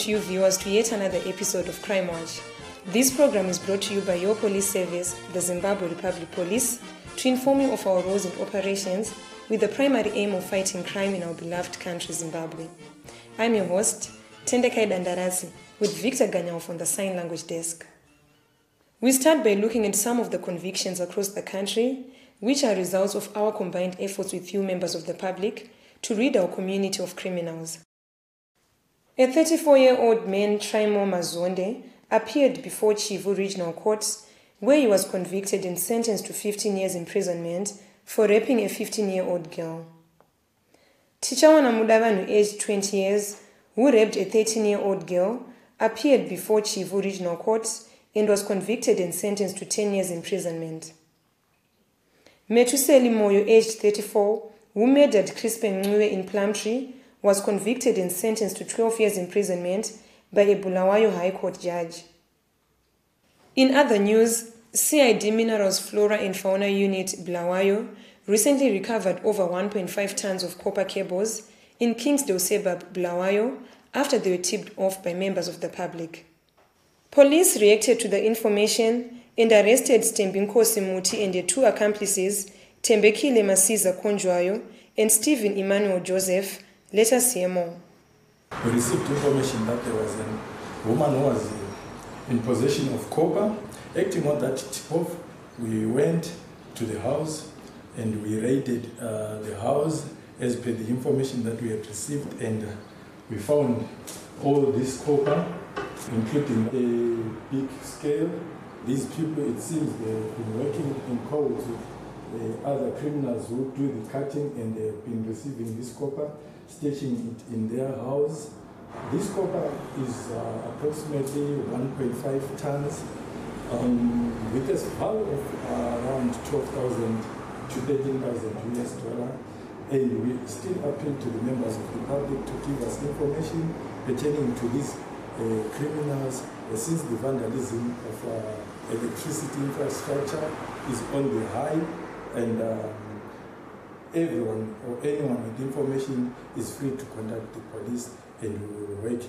to you viewers to yet another episode of Crime Watch. This program is brought to you by your police service, the Zimbabwe Republic Police, to inform you of our roles and operations with the primary aim of fighting crime in our beloved country, Zimbabwe. I'm your host, Tendekai Dandarazi, with Victor Ganyauf on the sign language desk. We start by looking at some of the convictions across the country, which are results of our combined efforts with you members of the public to rid our community of criminals. A 34-year-old man, Traimo Mazonde, appeared before Chivu Regional Court, where he was convicted and sentenced to 15 years imprisonment for raping a 15-year-old girl. Tichawana Mudavanu, aged 20 years, who raped a 13-year-old girl, appeared before Chivu Regional Court and was convicted and sentenced to 10 years imprisonment. Metuseli Moyo, aged 34, who murdered Crispin Ngwe in Plumtree, was convicted and sentenced to 12 years imprisonment by a Bulawayo High Court judge. In other news, CID Minerals Flora and Fauna Unit Bulawayo recently recovered over 1.5 tons of copper cables in Kingsdale suburb Bulawayo after they were tipped off by members of the public. Police reacted to the information and arrested Stembinkosi Muti and their two accomplices, Tembekile Masiza Konjwayo and Stephen Emmanuel Joseph, later CMO. We received information that there was a woman who was in possession of copper. Acting on that tip-off, we went to the house and we raided the house as per the information that we had received, and we found all this copper, including a big scale. These people, it seems, they've been working in codes with other criminals who do the cutting, and they've been receiving this copper, stashing it in their house. This copper is approximately 1.5 tons with a value of around 12,000 to 13,000 US dollar. And we still appeal to the members of the public to give us information pertaining to these criminals, since the vandalism of electricity infrastructure is on the high, and everyone or anyone with information is free to contact the police, and we will work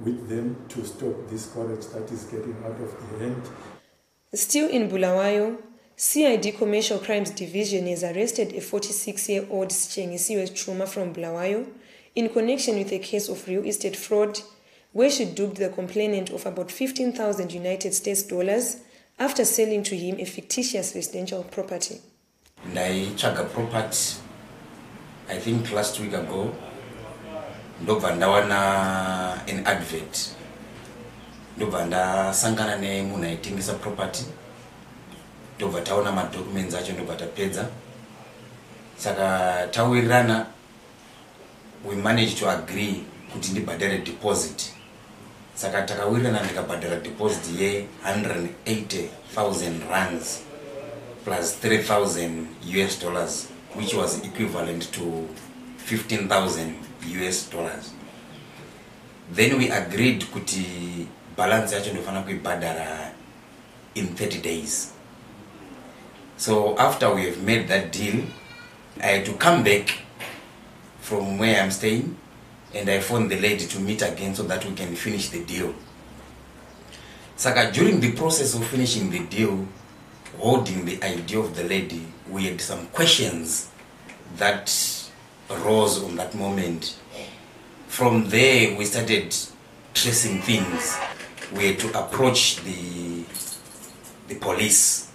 with them to stop this courage that is getting out of the hand. Still in Bulawayo, CID Commercial Crimes Division has arrested a 46-year-old Sichengisiwe Chuma from Bulawayo in connection with a case of real estate fraud, where she duped the complainant of about 15,000 United States dollars after selling to him a fictitious residential property. I checked a property, I think last week ago. Ndobva ndawana an advert. Ndobva ndasangana nemunhu aitengesa property. Ndobva taona madocuments acho, ndobva tapedza. Saka tawirirana, we managed to agree kuti ndibhadhare deposit. Saka takawirirana ndikabhadhara deposit ye 180,000 rands plus 3,000 US dollars, which was equivalent to 15,000 US dollars. Then we agreed kuti balance yacho ndofana kuibhadhara in 30 days. So after we have made that deal, I had to come back from where I'm staying, and I phoned the lady to meet again so that we can finish the deal. Saka, during the process of finishing the deal, holding the idea of the lady, we had some questions that rose on that moment. From there, we started tracing things. We had to approach the police.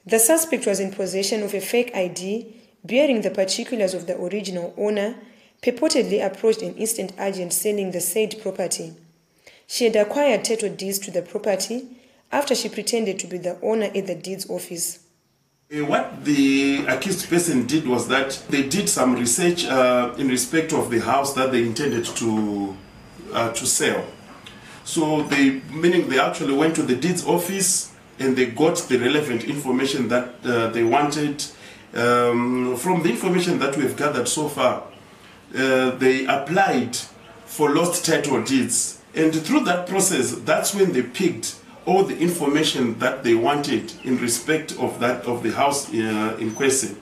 The suspect was in possession of a fake ID bearing the particulars of the original owner, purportedly approached an instant agent selling the said property. She had acquired title deeds to the property after she pretended to be the owner at the deeds office. What the accused person did was that they did some research in respect of the house that they intended to sell. So meaning they actually went to the deeds office and they got the relevant information that they wanted. From the information that we've gathered so far, they applied for lost title deeds, and through that process, that's when they picked all the information that they wanted in respect of the house in question.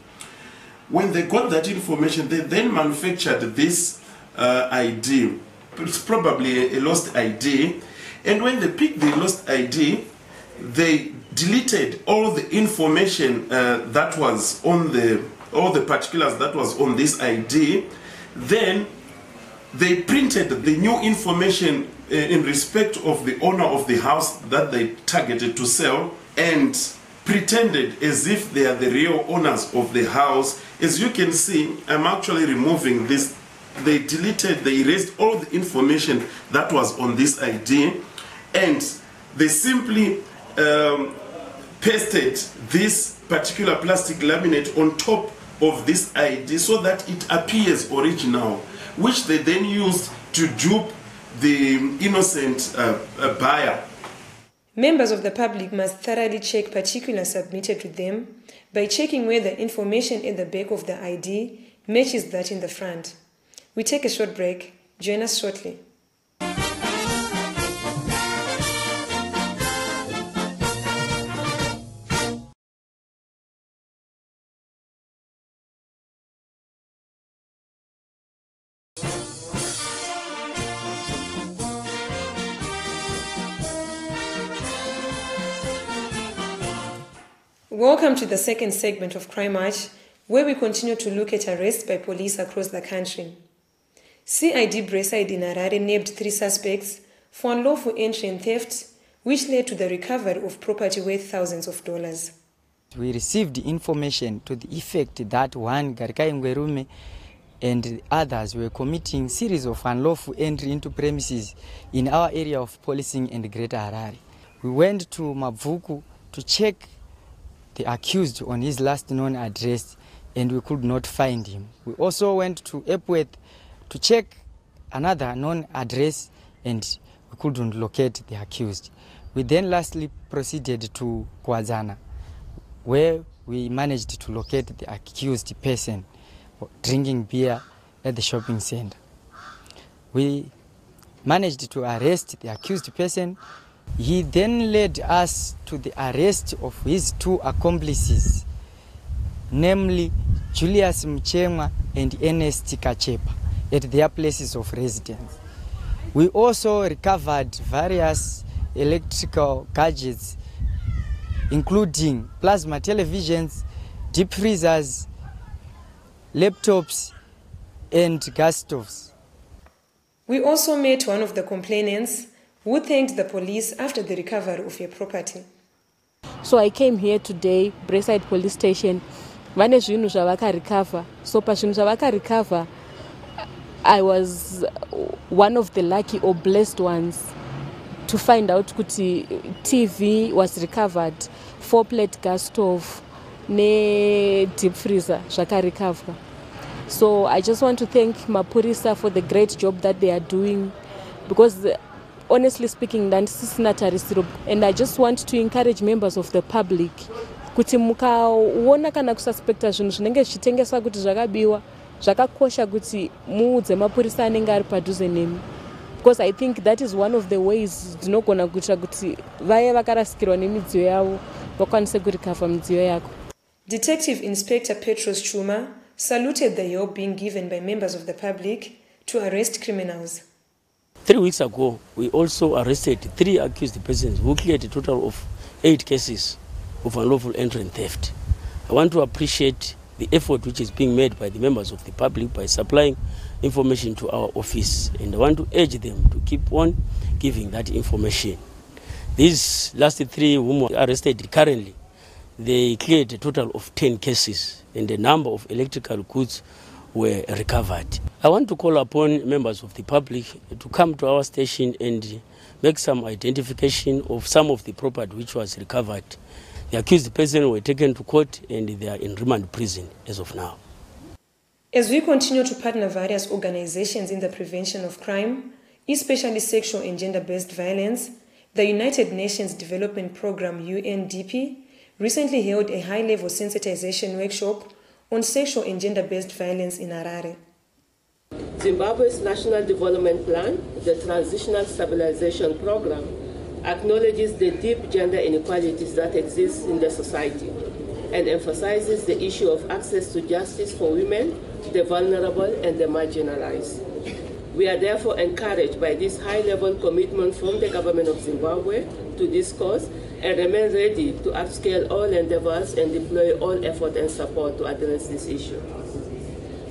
When they got that information, they then manufactured this ID it's probably a lost ID. And when they picked the lost ID, they deleted all the information that was on all the particulars that was on this ID. Then they printed the new information in respect of the owner of the house that they targeted to sell and pretended as if they are the real owners of the house. As you can see, I'm actually removing this. They erased all the information that was on this ID, and they simply pasted this particular plastic laminate on top of this ID so that it appears original, which they then used to dupe the innocent buyer. Members of the public must thoroughly check particulars submitted to them by checking whether information at the back of the ID matches that in the front. We take a short break. Join us shortly. Welcome to the second segment of Crime Watch, where we continue to look at arrests by police across the country. CID Braeside in Harare nabbed 3 suspects for unlawful entry and theft, which led to the recovery of property worth thousands of dollars. We received information to the effect that one Garika Ngwerume and others were committing series of unlawful entry into premises in our area of policing in Greater Harare. We went to Mavuku to check the accused on his last known address, and we could not find him. We also went to Epworth to check another known address, and we couldn't locate the accused. We then lastly proceeded to Kwazana, where we managed to locate the accused person drinking beer at the shopping center. We managed to arrest the accused person. He then led us to the arrest of his 2 accomplices, namely Julius Mchemwa and Ernest Kachepa, at their places of residence. We also recovered various electrical gadgets, including plasma televisions, deep freezers, laptops, and gas stoves. We also met one of the complainants who thanked the police after the recovery of your property. So I came here today, Braeside Police Station. Vane zvinhu zvavaka recover. So pazvinhu zvavaka recover, I was one of the lucky or blessed ones to find out kuti TV was recovered, 4-plate gas stove, ne deep freezer zvaka recover. So I just want to thank Mapurisa for the great job that they are doing, because honestly speaking, and I just want to encourage members of the public kuti mukaona kana kususpecta zvinhu zvinenge zvichitengeswa kuti zvakabiwa, zvakakosha kuti muudze mapurisa anenge ari padhuze nemi, because I think that is one of the ways dzinogona kuita kuti vaye vakarasikirwa nemidziyo yavo vakwanise kurecover midziyo yako. Detective Inspector Petros Chuma saluted the help being given by members of the public to arrest criminals. 3 weeks ago, we also arrested 3 accused persons who cleared a total of 8 cases of unlawful entry and theft. I want to appreciate the effort which is being made by the members of the public by supplying information to our office, and I want to urge them to keep on giving that information. These last 3 whom were arrested currently, they cleared a total of 10 cases, and a number of electrical goods were recovered. I want to call upon members of the public to come to our station and make some identification of some of the property which was recovered. The accused persons were taken to court and they are in remand prison as of now. As we continue to partner various organizations in the prevention of crime, especially sexual and gender-based violence, the United Nations Development Programme UNDP recently held a high-level sensitization workshop on sexual and gender-based violence in Harare. Zimbabwe's National Development Plan, the Transitional Stabilization Program, acknowledges the deep gender inequalities that exist in the society and emphasizes the issue of access to justice for women, the vulnerable and the marginalized. We are therefore encouraged by this high-level commitment from the government of Zimbabwe to this cause and remain ready to upscale all endeavors and deploy all effort and support to address this issue.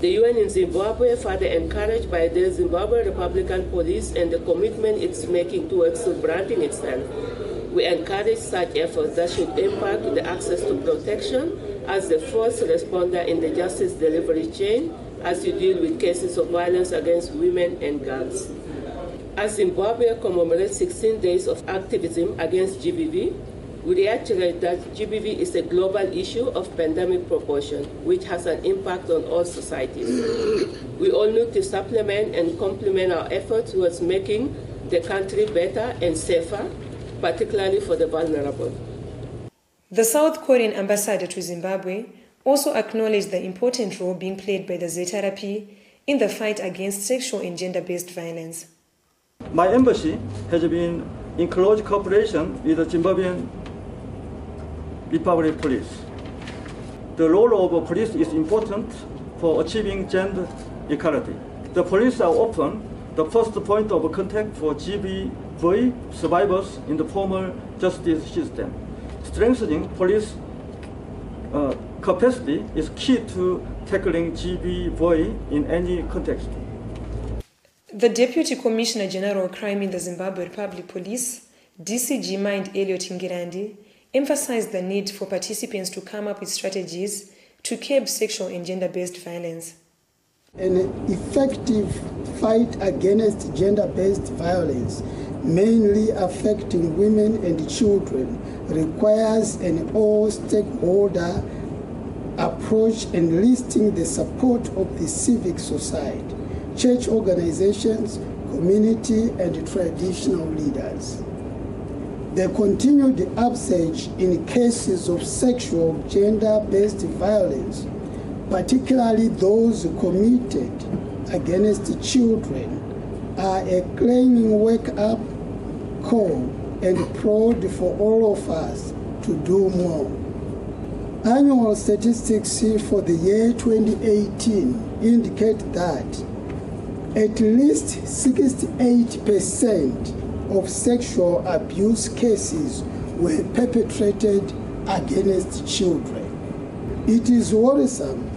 The UN in Zimbabwe, further encouraged by the Zimbabwe Republican Police and the commitment it's making towards branding itself, we encourage such efforts that should impact the access to protection as the first responder in the justice delivery chain as you deal with cases of violence against women and girls. As Zimbabwe commemorates 16 days of activism against GBV, we reiterate that GBV is a global issue of pandemic proportion, which has an impact on all societies. We all need to supplement and complement our efforts towards making the country better and safer, particularly for the vulnerable. The South Korean ambassador to Zimbabwe also acknowledged the important role being played by the ZRP in the fight against sexual and gender-based violence. My embassy has been in close cooperation with the Zimbabwean Republic Police. The role of police is important for achieving gender equality. The police are often the first point of contact for GBV survivors in the formal justice system. Strengthening police capacity is key to tackling GBV in any context. The Deputy Commissioner General of Crime in the Zimbabwe Republic Police, DCG Mind Elliot Ngirandi, emphasized the need for participants to come up with strategies to curb sexual and gender-based violence. An effective fight against gender-based violence, mainly affecting women and children, requires an all-stakeholder approach enlisting the support of the civic society, church organizations, community, and traditional leaders. The continued upsurge in cases of sexual gender-based violence, particularly those committed against children, are a claiming wake-up call and prod for all of us to do more. Annual statistics for the year 2018 indicate that at least 68% of sexual abuse cases were perpetrated against children. It is worrisome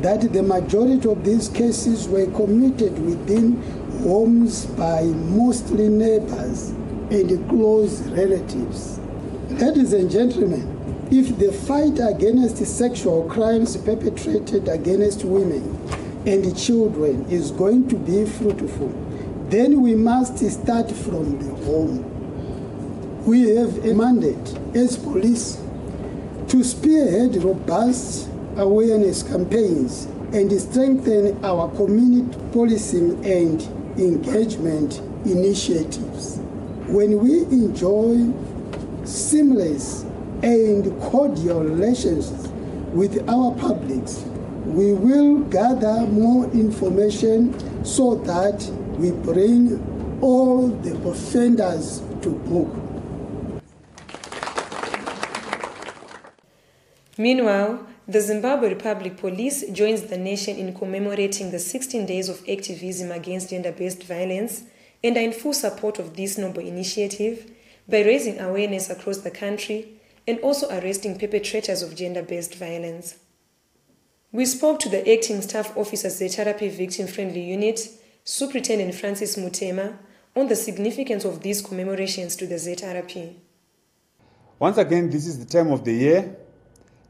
that the majority of these cases were committed within homes by mostly neighbors and close relatives. Ladies and gentlemen, if the fight against sexual crimes perpetrated against women and children is going to be fruitful, then we must start from the home. We have a mandate as police to spearhead robust awareness campaigns and strengthen our community policing and engagement initiatives. When we enjoy seamless and cordial relations with our publics, we will gather more information so that we bring all the offenders to book. Meanwhile, the Zimbabwe Republic Police joins the nation in commemorating the 16 days of activism against gender-based violence and are in full support of this noble initiative by raising awareness across the country and also arresting perpetrators of gender-based violence. We spoke to the Acting Staff Officer's ZRP Victim Friendly Unit, Superintendent Francis Mutema, on the significance of these commemorations to the ZRP. Once again, this is the time of the year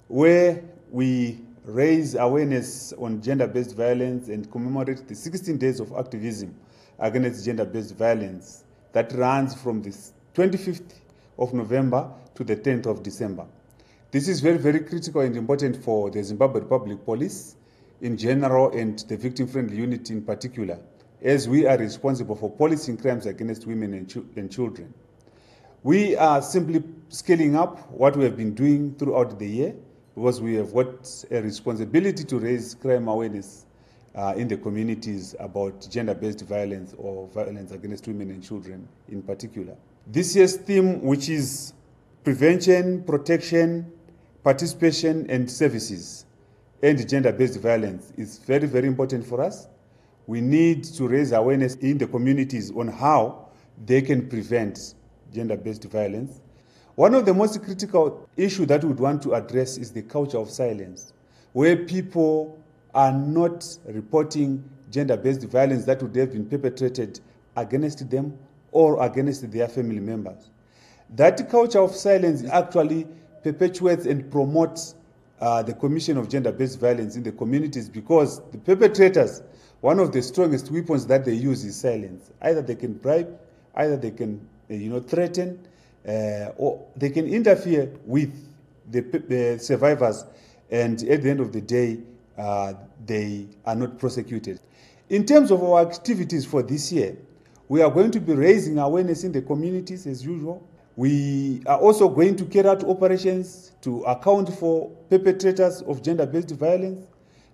where we raise awareness on gender-based violence and commemorate the 16 days of activism against gender-based violence that runs from the 25th of November to the 10th of December. This is very, very critical and important for the Zimbabwe Republic Police in general and the Victim Friendly Unit in particular, as we are responsible for policing crimes against women and children. We are simply scaling up what we have been doing throughout the year because we have got a responsibility to raise crime awareness in the communities about gender-based violence or violence against women and children in particular. This year's theme, which is prevention, protection, participation and services and gender-based violence, is very, very important for us. we need to raise awareness in the communities on how they can prevent gender-based violence. One of the most critical issues that we would want to address is the culture of silence, where people are not reporting gender-based violence that would have been perpetrated against them or against their family members. That culture of silence actually perpetuates and promotes the commission of gender-based violence in the communities, because the perpetrators, one of the strongest weapons that they use is silence. Either they can bribe, either they can threaten, or they can interfere with the survivors, and at the end of the day, they are not prosecuted. In terms of our activities for this year, we are going to be raising awareness in the communities as usual. We are also going to carry out operations to account for perpetrators of gender-based violence,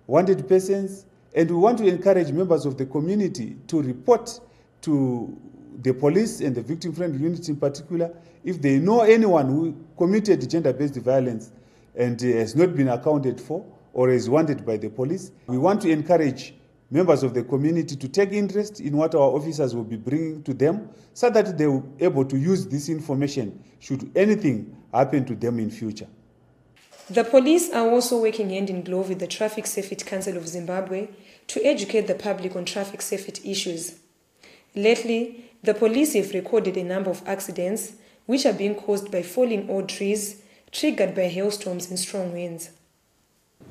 wanted persons, and we want to encourage members of the community to report to the police and the victim-friendly units in particular if they know anyone who committed gender-based violence and has not been accounted for or is wanted by the police. We want to encourage members of the community to take interest in what our officers will be bringing to them so that they will be able to use this information should anything happen to them in future. The police are also working hand in glove with the Traffic Safety Council of Zimbabwe to educate the public on traffic safety issues. Lately, the police have recorded a number of accidents which are being caused by falling old trees triggered by hailstorms and strong winds.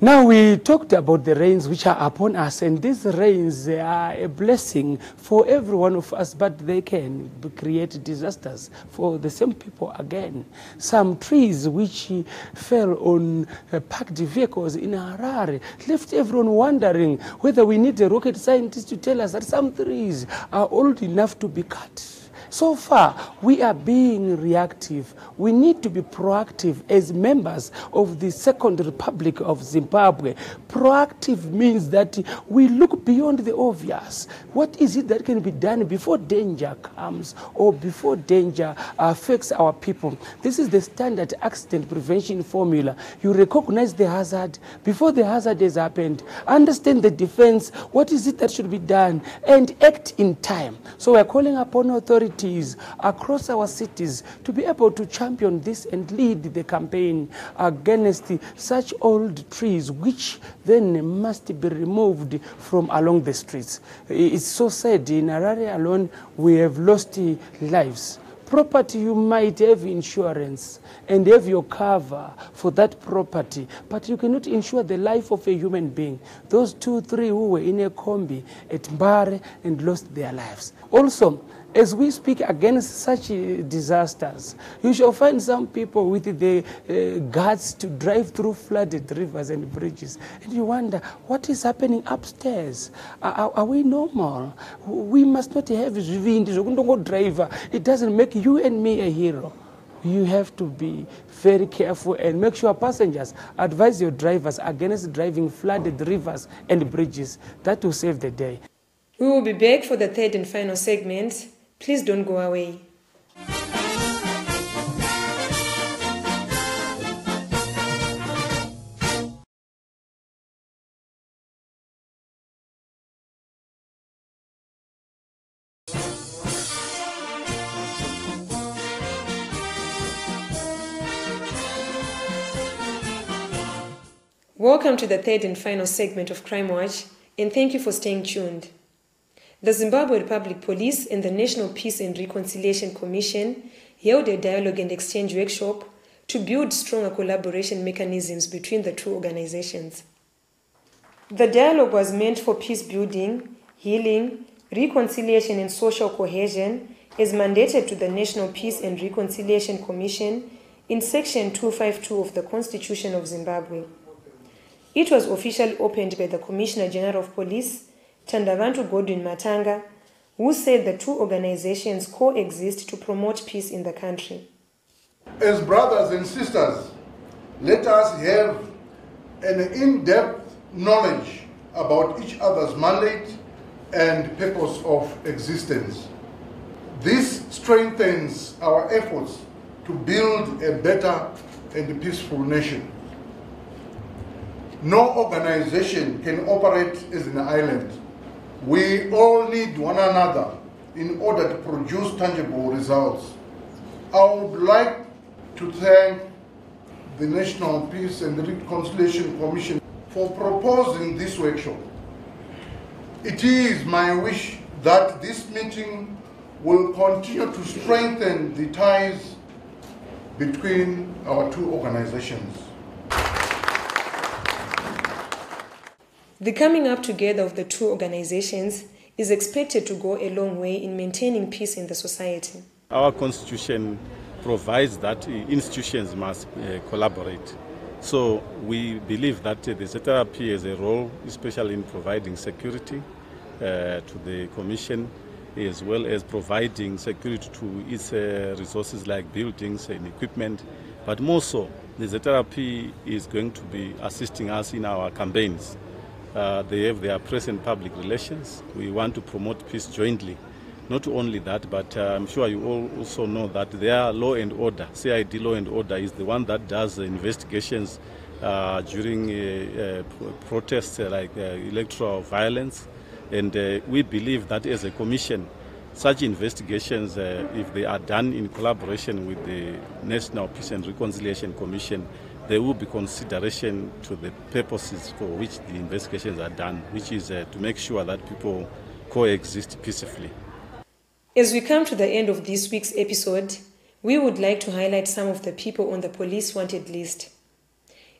Now we talked about the rains which are upon us, and these rains are a blessing for every one of us, but they can create disasters for the same people again. Some trees which fell on parked vehicles in Harare left everyone wondering whether we need a rocket scientist to tell us that some trees are old enough to be cut. So far, we are being reactive. We need to be proactive as members of the Second Republic of Zimbabwe. Proactive means that we look beyond the obvious. What is it that can be done before danger comes or before danger affects our people? This is the standard accident prevention formula. You recognize the hazard before the hazard has happened, understand the defense, what is it that should be done, and act in time. So we're calling upon authorities across our cities to be able to champion this and lead the campaign against such old trees, which then must be removed from along the streets. It's so sad, in Harare alone we have lost lives. Property, you might have insurance and have your cover for that property, but you cannot insure the life of a human being. Those 2-3 who were in a combi at Mbare and lost their lives. Also, as we speak against such disasters, you shall find some people with the guts to drive through flooded rivers and bridges. And you wonder, what is happening upstairs? Are we normal? We must not have driver. It doesn't make you and me a hero. You have to be very careful and make sure passengers advise your drivers against driving flooded rivers and bridges. That will save the day. We will be back for the third and final segment. Please don't go away. Welcome to the third and final segment of Crime Watch, and thank you for staying tuned. The Zimbabwe Republic Police and the National Peace and Reconciliation Commission held a dialogue and exchange workshop to build stronger collaboration mechanisms between the two organizations. The dialogue was meant for peace building, healing, reconciliation and social cohesion as mandated to the National Peace and Reconciliation Commission in Section 252 of the Constitution of Zimbabwe. It was officially opened by the Commissioner General of Police, Tandavantu Godwin Matanga, who said the two organizations coexist to promote peace in the country. As brothers and sisters, let us have an in-depth knowledge about each other's mandate and purpose of existence. This strengthens our efforts to build a better and peaceful nation. No organization can operate as an island. We all need one another in order to produce tangible results. I would like to thank the National Peace and Reconciliation Commission for proposing this workshop. It is my wish that this meeting will continue to strengthen the ties between our two organizations. The coming up together of the two organizations is expected to go a long way in maintaining peace in the society. Our constitution provides that institutions must collaborate. So we believe that the ZRP has a role, especially in providing security to the Commission, as well as providing security to its resources like buildings and equipment. But more so, the ZRP is going to be assisting us in our campaigns. They have their press and public relations. We want to promote peace jointly. Not only that, but I'm sure you all also know that their law and order, CID law and order, is the one that does the investigations during protests like electoral violence. And we believe that as a commission, such investigations, if they are done in collaboration with the National Peace and Reconciliation Commission, there will be consideration to the purposes for which the investigations are done, which is to make sure that people coexist peacefully. As we come to the end of this week's episode, we would like to highlight some of the people on the police wanted list.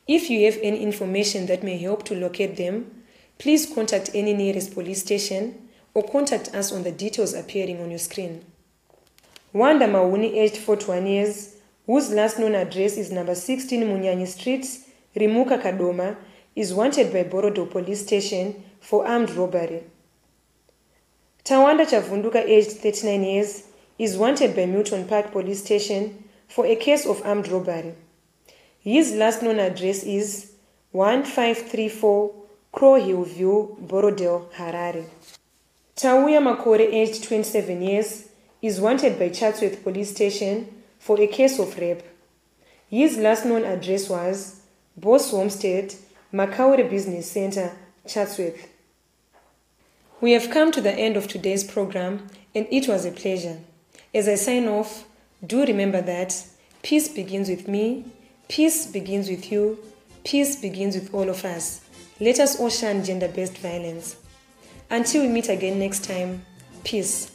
If you have any information that may help to locate them, please contact any nearest police station or contact us on the details appearing on your screen. Wanda Mauni, aged 41 years, whose last known address is number 16 Munyanyi Street, Rimuka Kadoma, is wanted by Borodo Police Station for armed robbery. Tawanda Chavunduka, aged 39 years, is wanted by Milton Park Police Station for a case of armed robbery. His last known address is 1534 Crow Hill View, Borodale, Harare. Tauya Makore, aged 27 years, is wanted by Chatsworth Police Station for a case of rape. His last known address was Boss Homestead, Makaure Business Center, Chatsworth. We have come to the end of today's program, and it was a pleasure. As I sign off, do remember that peace begins with me, peace begins with you, peace begins with all of us. Let us all shun gender-based violence. Until we meet again next time, peace.